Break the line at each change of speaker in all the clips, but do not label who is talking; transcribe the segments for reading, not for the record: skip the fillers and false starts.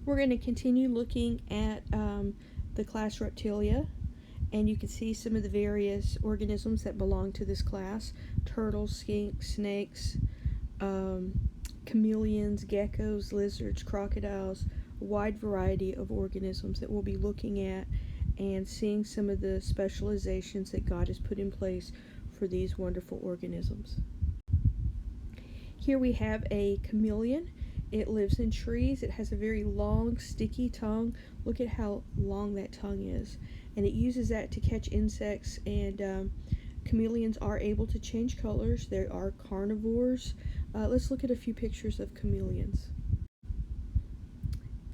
We're going to continue looking at the class Reptilia, and you can see some of the various organisms that belong to this class: turtles, skinks, snakes, chameleons, geckos, lizards, crocodiles, a wide variety of organisms that we'll be looking at and seeing some of the specializations that God has put in place for these wonderful organisms. Here we have a chameleon. It lives in trees. It has a very long, sticky tongue. Look at how long that tongue is. And it uses that to catch insects, and chameleons are able to change colors. They are carnivores. Let's look at a few pictures of chameleons.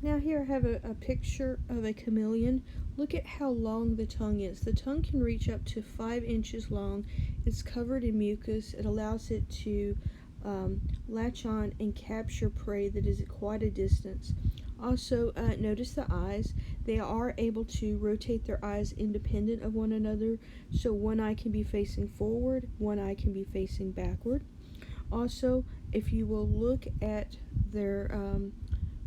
Now here I have a picture of a chameleon. Look at how long the tongue is. The tongue can reach up to 5 inches long. It's covered in mucus. It allows it to latch on and capture prey that is at quite a distance. Also, notice the eyes. They are able to rotate their eyes independent of one another, so one eye can be facing forward, one eye can be facing backward. Also, if you will look at their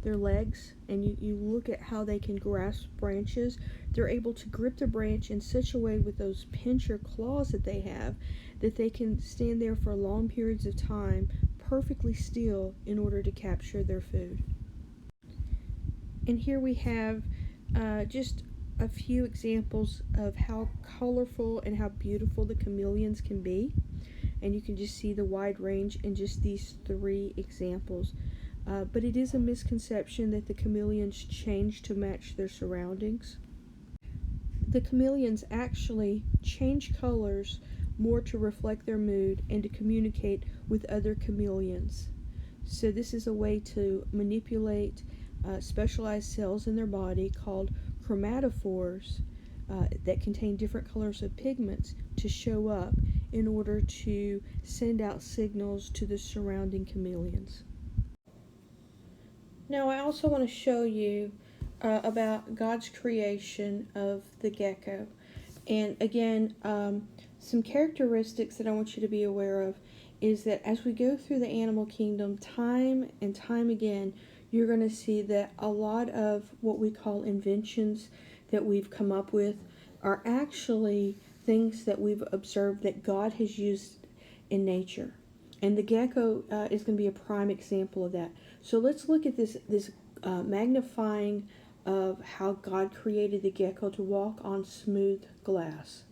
legs, and you look at how they can grasp branches, they're able to grip the branch in such a way with those pincher claws that they have that they can stand there for long periods of time perfectly still in order to capture their food. And here we have just a few examples of how colorful and how beautiful the chameleons can be. And you can just see the wide range in just these 3 examples. But it is a misconception that the chameleons change to match their surroundings. The chameleons actually change colors more to reflect their mood and to communicate with other chameleons. So this is a way to manipulate specialized cells in their body called chromatophores that contain different colors of pigments to show up in order to send out signals to the surrounding chameleons. Now I also want to show you about God's creation of the gecko. And again, some characteristics that I want you to be aware of is that as we go through the animal kingdom, time and time again, you're going to see that a lot of what we call inventions that we've come up with are actually things that we've observed that God has used in nature. And the gecko is going to be a prime example of that. So let's look at this magnifying of how God created the gecko to walk on smooth glass.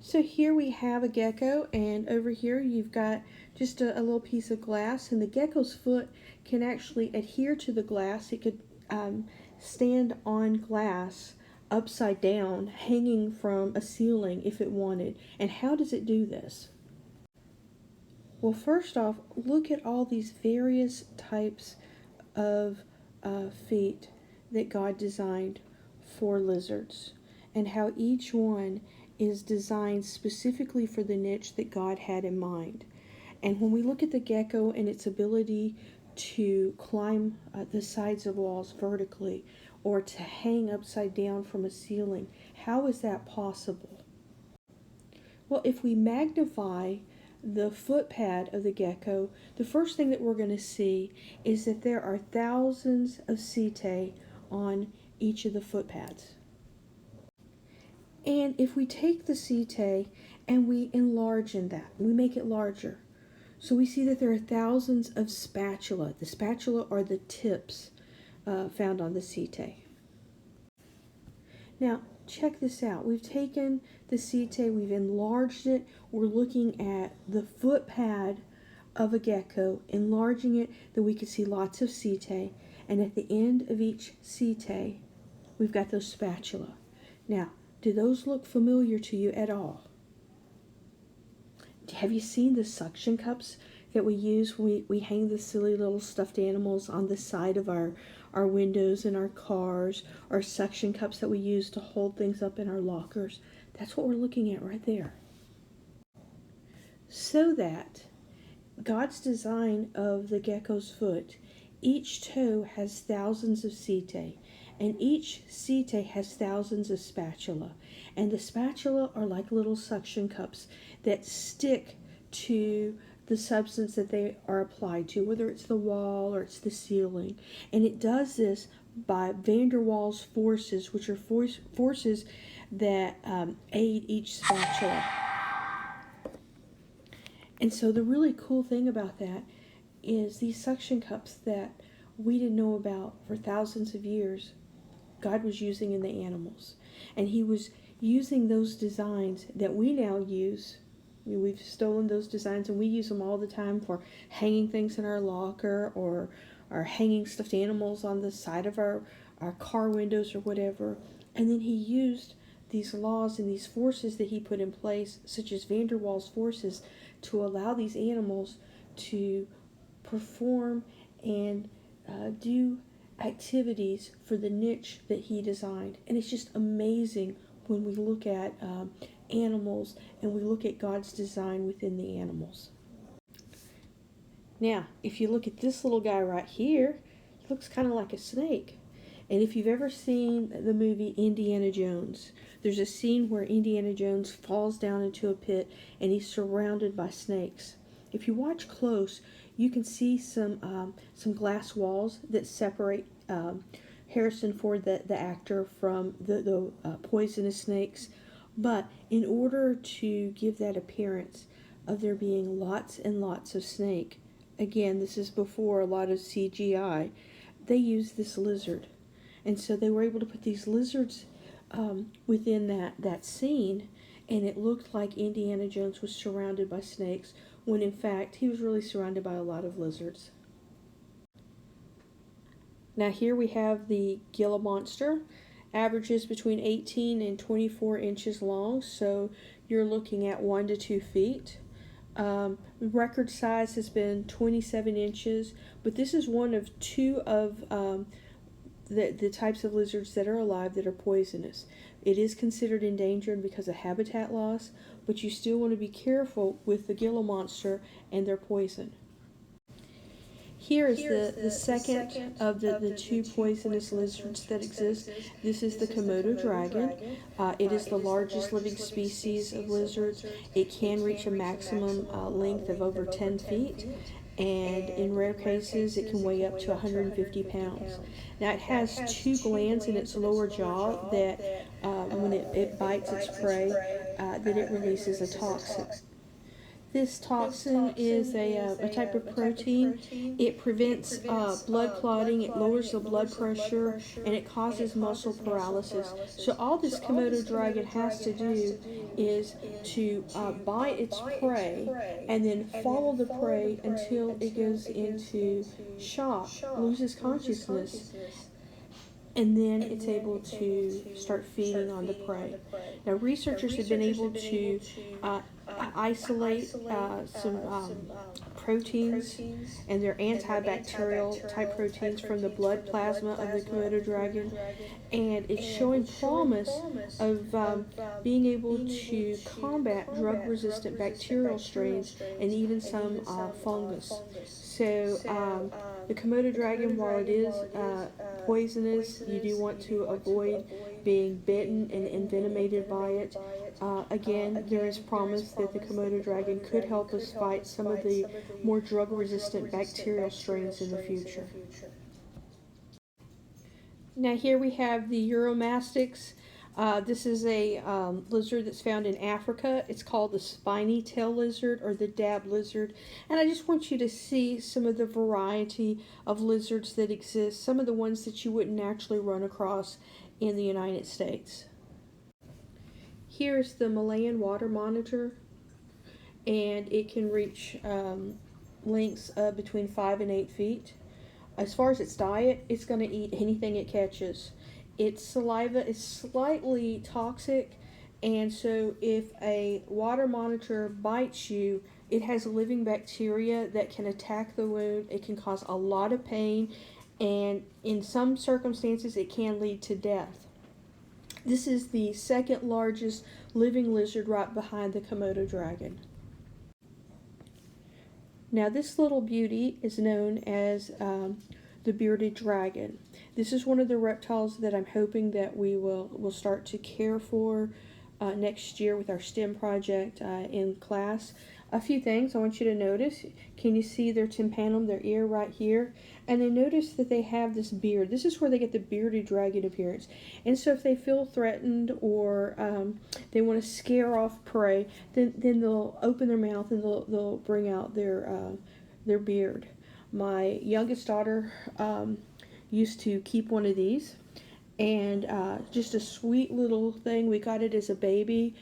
So here we have a gecko, and over here you've got just a little piece of glass, and the gecko's foot can actually adhere to the glass. It could stand on glass upside down, hanging from a ceiling if it wanted. And how does it do this? Well, first off, look at all these various types of feet that God designed for lizards, and how each one is designed specifically for the niche that God had in mind. And when we look at the gecko and its ability to climb the sides of walls vertically or to hang upside down from a ceiling, how is that possible? Well, if we magnify the foot pad of the gecko, the first thing that we're going to see is that there are thousands of setae on each of the foot pads. And if we take the setae and we enlarge in that, we make it larger, so we see that there are thousands of spatula. The spatula are the tips found on the setae. Now, check this out. We've taken the setae, we've enlarged it. We're looking at the foot pad of a gecko, enlarging it, that we can see lots of setae. And at the end of each setae, we've got those spatula. Now, do those look familiar to you at all? Have you seen the suction cups that we use when we hang the silly little stuffed animals on the side of our windows in our cars, or suction cups that we use to hold things up in our lockers? That's what we're looking at right there. So that God's design of the gecko's foot, each toe has thousands of setae, and each setae has thousands of spatula. And the spatula are like little suction cups that stick to the substance that they are applied to, whether it's the wall or it's the ceiling. And it does this by van der Waals forces, which are forces that aid each spatula. And so the really cool thing about that is these suction cups that we didn't know about for thousands of years, God was using in the animals. And he was using those designs that we now use. We've stolen those designs and we use them all the time for hanging things in our locker or hanging stuffed animals on the side of our car windows or whatever. And then he used these laws and these forces that he put in place, such as van der Waals forces, to allow these animals to perform and do activities for the niche that he designed. And it's just amazing when we look at animals and we look at God's design within the animals. Now, if you look at this little guy right here, he looks kind of like a snake. And if you've ever seen the movie Indiana Jones, there's a scene where Indiana Jones falls down into a pit and he's surrounded by snakes. If you watch close, you can see some glass walls that separate Harrison Ford, the actor, from the poisonous snakes. But in order to give that appearance of there being lots and lots of snake, again, this is before a lot of CGI, they used this lizard. And so they were able to put these lizards within that scene, and it looked like Indiana Jones was surrounded by snakes, when in fact he was really surrounded by a lot of lizards. Now here we have the Gila Monster. Averages between 18 and 24 inches long, so you're looking at 1 to 2 feet. Record size has been 27 inches, but this is one of two of the types of lizards that are alive that are poisonous. It is considered endangered because of habitat loss, but you still want to be careful with the Gila Monster and their poison. Here is the second of the two poisonous lizards that exist. This is the Komodo Dragon. It is the largest living species of lizards. It can reach a maximum length of over 10 feet. And in rare cases, it can weigh up to 150 pounds. Now, it has two glands in its lower jaw that, when it bites its prey, that it releases a toxin. This toxin is a type of protein. It prevents blood clotting, it lowers the blood pressure, and it causes muscle paralysis. So all this Komodo dragon has to do is to bite its prey and then follow the prey until it goes into shock, loses consciousness, and then it's able to start feeding on the prey. Now, researchers have been able to isolate some proteins, and they're antibacterial type proteins from the blood plasma of the Komodo dragon, and it's showing promise of being able to combat drug-resistant bacterial strains and even some fungus. So the Komodo dragon, while it is poisonous, you do want to avoid being bitten and envenomated by it. Again, there is promise that the Komodo dragon could help us fight some of the more drug-resistant bacterial strains in the future. Now here we have the Euromastix. This is a lizard that's found in Africa. It's called the spiny tail lizard or the dab lizard. And I just want you to see some of the variety of lizards that exist, some of the ones that you wouldn't naturally run across in the United States. Here's the Malayan water monitor, and it can reach lengths between 5 and 8 feet. As far as its diet, it's going to eat anything it catches. Its saliva is slightly toxic, and so if a water monitor bites you, it has living bacteria that can attack the wound. It can cause a lot of pain, and in some circumstances, it can lead to death. This is the second largest living lizard right behind the Komodo dragon. Now this little beauty is known as the bearded dragon. This is one of the reptiles that I'm hoping that we will start to care for next year with our STEM project in class. a few things I want you to notice. Can you see their tympanum, their ear right here? And then notice that they have this beard. This is where they get the bearded dragon appearance. And so if they feel threatened or they want to scare off prey, then they'll open their mouth and they'll bring out their beard. My youngest daughter used to keep one of these, and just a sweet little thing. We got it as a baby.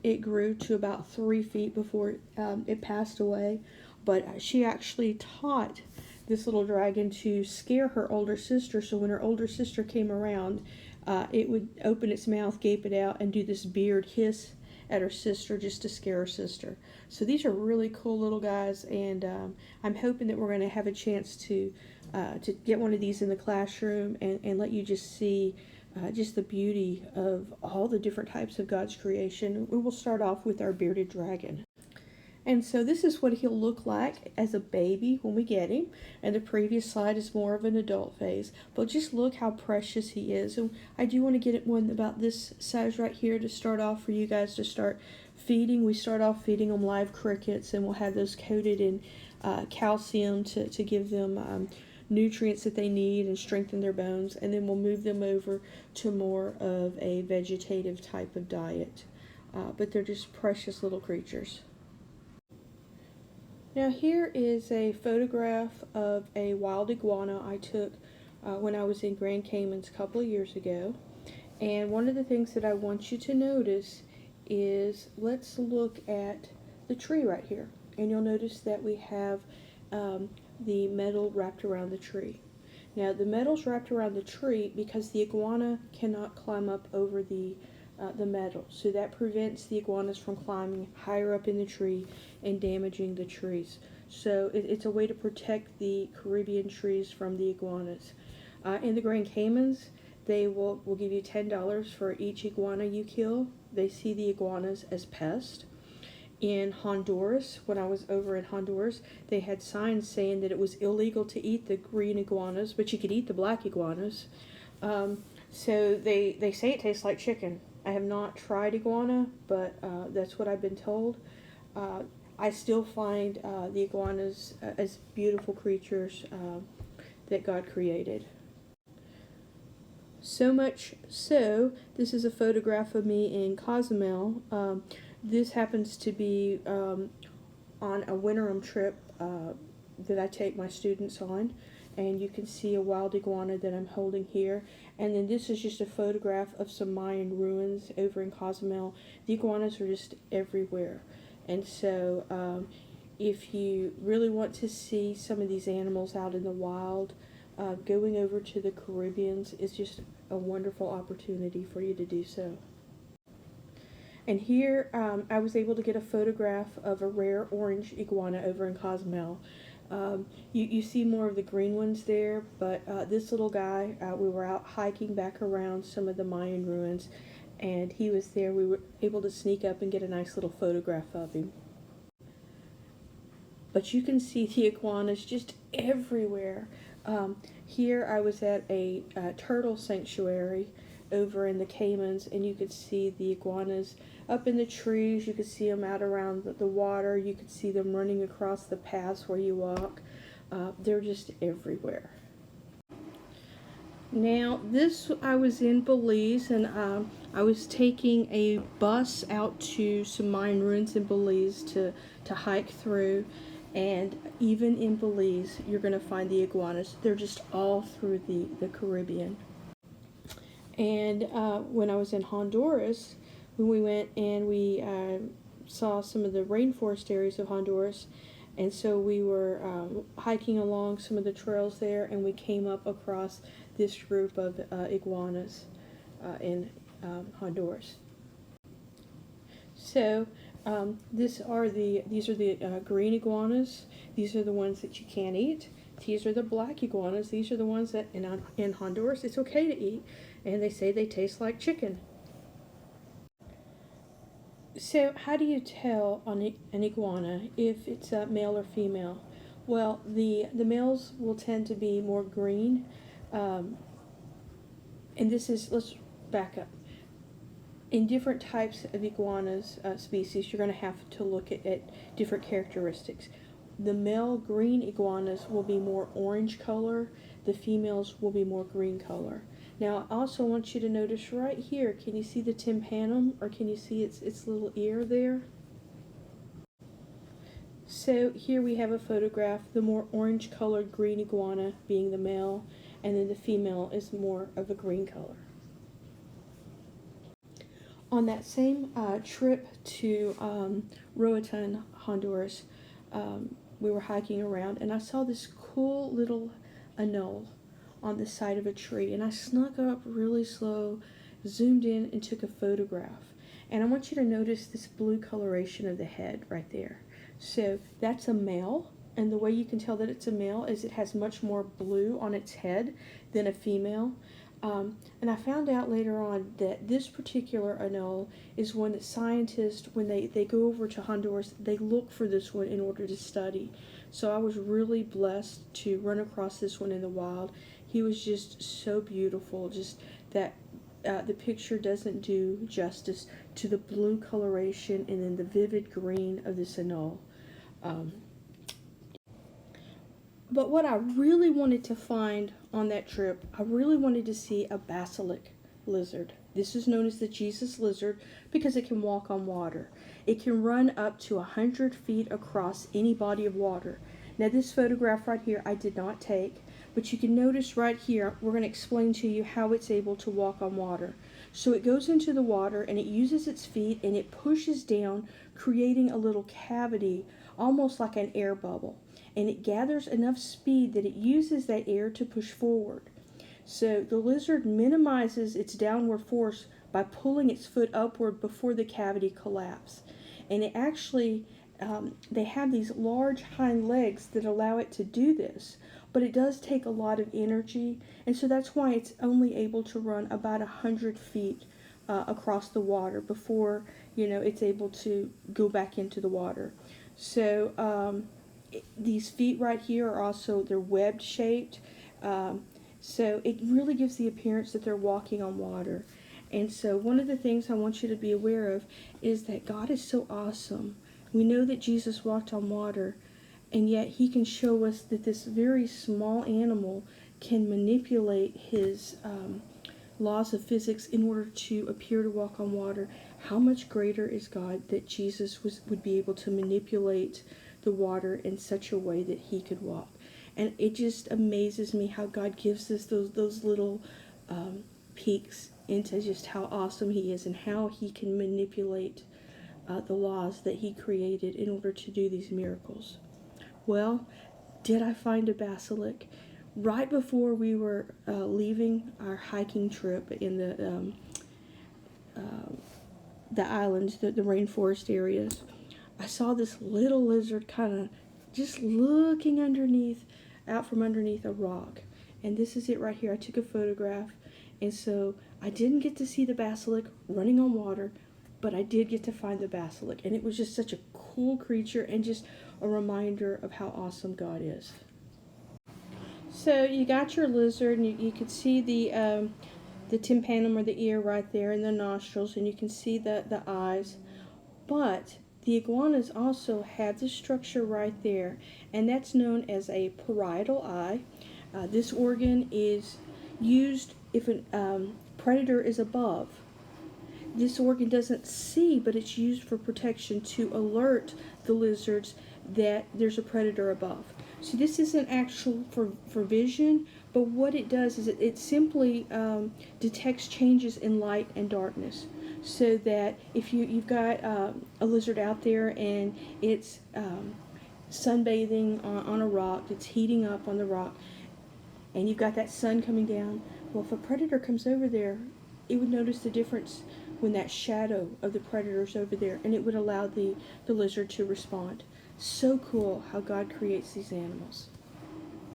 It grew to about 3 feet before it passed away, but she actually taught this little dragon to scare her older sister, so when her older sister came around, it would open its mouth, gape it out, and do this beard hiss at her sister just to scare her sister. So these are really cool little guys, and I'm hoping that we're going to have a chance to get one of these in the classroom and let you just see just the beauty of all the different types of God's creation. We will start off with our bearded dragon. And so this is what he'll look like as a baby when we get him. And the previous slide is more of an adult phase. But just look how precious he is. And I do want to get one about this size right here to start off for you guys to start feeding. We start off feeding them live crickets, and we'll have those coated in calcium to give them nutrients that they need and strengthen their bones. And then we'll move them over to more of a vegetative type of diet. But they're just precious little creatures. Now here is a photograph of a wild iguana I took when I was in Grand Caymans a couple of years ago. And one of the things that I want you to notice is, let's look at the tree right here. And you'll notice that we have the metal wrapped around the tree. Now the metal's wrapped around the tree because the iguana cannot climb up over the metal, so that prevents the iguanas from climbing higher up in the tree and damaging the trees. So it's a way to protect the Caribbean trees from the iguanas. In the Grand Caymans, they will give you $10 for each iguana you kill. They see the iguanas as pests. In Honduras, when I was over in Honduras, they had signs saying that it was illegal to eat the green iguanas, but you could eat the black iguanas. So they say it tastes like chicken. I have not tried iguana, but that's what I've been told. I still find the iguanas as beautiful creatures that God created. So much so, this is a photograph of me in Cozumel. This happens to be on a winterim trip that I take my students on. And you can see a wild iguana that I'm holding here. And then this is just a photograph of some Mayan ruins over in Cozumel. The iguanas are just everywhere. And so if you really want to see some of these animals out in the wild, going over to the Caribbean is just a wonderful opportunity for you to do so. And here I was able to get a photograph of a rare orange iguana over in Cozumel. You see more of the green ones there, but this little guy, we were out hiking back around some of the Mayan ruins, and he was there. We were able to sneak up and get a nice little photograph of him. But you can see the iguanas just everywhere. Here I was at a turtle sanctuary over in the Caymans, and you could see the iguanas up in the trees. You could see them out around the water. You could see them running across the paths where you walk. They're just everywhere. Now this, I was in Belize, and I was taking a bus out to some Mayan ruins in Belize to hike through. And even in Belize, you're going to find the iguanas. They're just all through the Caribbean. And when I was in Honduras, when we went and we saw some of the rainforest areas of Honduras, and so we were hiking along some of the trails there, and we came up across this group of iguanas in Honduras. So these are the green iguanas. These are the ones that you can't eat. These are the black iguanas. These are the ones that in Honduras it's okay to eat, and they say they taste like chicken. So how do you tell on an iguana if it's a male or female? Well, the males will tend to be more green, and this is, let's back up. in different types of iguanas species, you're going to have to look at different characteristics. The male green iguanas will be more orange color. The females will be more green color. Now, I also want you to notice right here, can you see the tympanum, or can you see its little ear there? So here we have a photograph, the more orange colored green iguana being the male, and then the female is more of a green color. On that same trip to Roatan, Honduras, we were hiking around, and I saw this cool little anole on the side of a tree, and I snuck up really slow, zoomed in, and took a photograph. And I want you to notice this blue coloration of the head right there. So that's a male, and the way you can tell that it's a male is it has much more blue on its head than a female. And I found out later on that this particular anole is one that scientists, when they go over to Honduras, they look for this one in order to study. So I was really blessed to run across this one in the wild. He was just so beautiful, just that the picture doesn't do justice to the blue coloration and then the vivid green of this anole. But what I really wanted to find on that trip, I really wanted to see a basilisk lizard. This is known as the Jesus lizard because it can walk on water. It can run up to 100 feet across any body of water. Now this photograph right here I did not take, but you can notice right here, we're going to explain to you how it's able to walk on water. So it goes into the water and it uses its feet and it pushes down, creating a little cavity, almost like an air bubble. And it gathers enough speed that it uses that air to push forward. So the lizard minimizes its downward force by pulling its foot upward before the cavity collapses. And it actually, they have these large hind legs that allow it to do this, but it does take a lot of energy, and so that's why it's only able to run about 100 feet across the water before, it's able to go back into the water. So these feet right here are also, they're webbed shaped, so it really gives the appearance that they're walking on water. And so one of the things I want you to be aware of is that God is so awesome. We know that Jesus walked on water, and yet he can show us that this very small animal can manipulate his laws of physics in order to appear to walk on water. How much greater is God that Jesus would be able to manipulate the water in such a way that he could walk? And it just amazes me how God gives us those little peeks into just how awesome he is and how he can manipulate the laws that he created in order to do these miracles. Well, did I find a basilisk? Right before we were leaving our hiking trip in the islands, the rainforest areas, I saw this little lizard kind of just looking out from underneath a rock. And this is it right here. I took a photograph, and so I didn't get to see the basilisk running on water, but I did get to find the basilisk, and it was just such a cool creature and just a reminder of how awesome God is. So you got your lizard, and you could see the tympanum, or the ear right there, and the nostrils, and you can see the eyes. But the iguanas also have this structure right there, and that's known as a parietal eye. This organ is used if a predator is above. This organ doesn't see, but it's used for protection to alert the lizards that there's a predator above. So this isn't actual for vision, but what it does is it simply detects changes in light and darkness. So that if you've got a lizard out there and it's sunbathing on a rock, it's heating up on the rock, and you've got that sun coming down, well, if a predator comes over there, it would notice the difference when that shadow of the predator's over there, and it would allow the lizard to respond. So cool how God creates these animals.